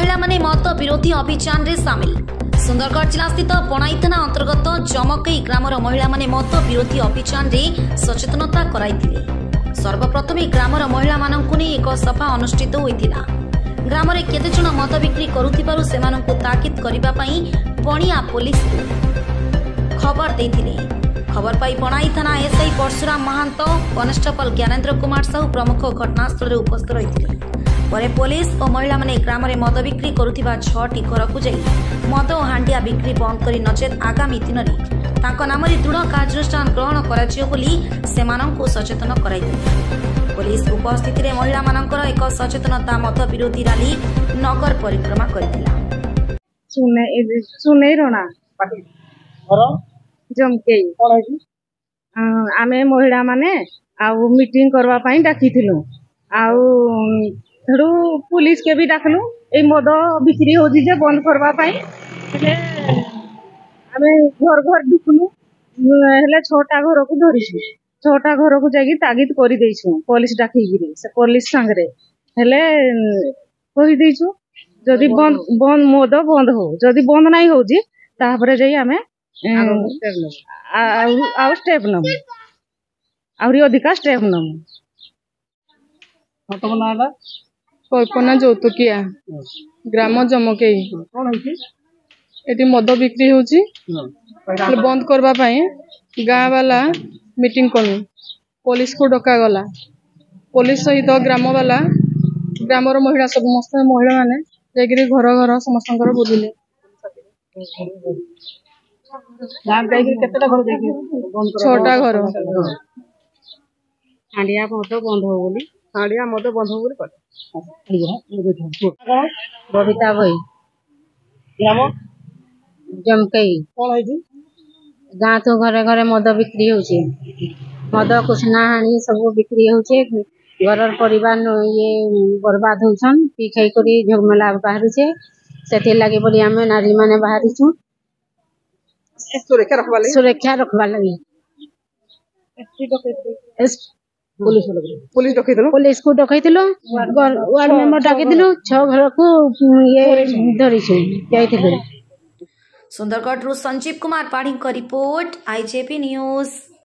महिला माने मत विरोधी अभियान रे सामिल। सुंदरगढ़ जिला स्थित बनाई थाना अंतर्गत जमकई ग्रामर महिला माने मत विरोधी अभियान रे सचेतनता कराइथिले। सर्वप्रथमे ग्रामर महिला माननकु नै एक सभा अनुष्ठित होइथिला। ग्राम रे केते जण मत बिक्री करुथिबारु सेमानंकु ताकिद करिबा पई पणिया पुलिस खबर देथिले। खबर पाई बनाई थाना एसआई परशुराम महांत, कनेस्टेबल ज्ञानेन्द्र कुमार साहू प्रमुख घटनास्थल उपस्थित रहिथिले। परे पुलिस और महिला माने ग्राम रे मद बिक्री करुथिबा 6टी घर को जाई मद और हांडिया बिक्री बंद करी नचेत आगामी दिन रे तांको नाम रे दृढ़ कार्यानुष्ठान ग्रहण कराजियो बोली सेमानंकु सचेतन कराइथिले। पुलिस उपस्थिति रे महिला मानकर एक सचेतनता मत विरोधी रैली नगर परिक्रमा करथिला। सुने रोना जमकेई आमे महिला माने आउ मीटिंग करवा पई डाकिथिलु। आउ थोड़ू पुलिस के भी डाकलु ए मद बिक्री हो जे बंद करवा पई। हेले आमे घर घर ढुकलु। हेले 6टा घर को धरिछु। 6टा घर को जागी तागिद करि देइछु पुलिस डाकी गिरी से पुलिस संगरे। हेले कहि देइछु जदी बंद मद बंद हो, जदी बंद नाही हो जी तापरे जाई आमे आउ स्टेप नमु आउरी अधिका स्टेप नमु। कल्पना जौतुकिया ग्राम जमकेई एटी मद बिक्री होची बंद करबा पई गाँ वाला मीटिंग कनु। पुलिस को डका गला। पुलिस सहित ग्राम वाला ग्रामर महिला समस्त महिला माने जागिरी घर घर समस्त बुलिले। 6टा घर हांडिया मद बंद हो बोली बबीता भाई जमकई गाँ तो घरे घरे मद बिक्री होचे। मद कुसना हाणी सब बिक्री होचे। घर परिवार ये बर्बाद होछन। पी खाई करी झगमेला बाहरी छे। सेथे लागे बोली आमे नारी माने बाहरी छु सुरक्षा रखबा लगी। पुलिस को डकैतिलो। Ward member डाकितिलो। 6 घर को ये धरी छु जाइतिलो। सुंदरगढ़ रु संजीव कुमार पाढ़ी का रिपोर्ट, IJP न्यूज।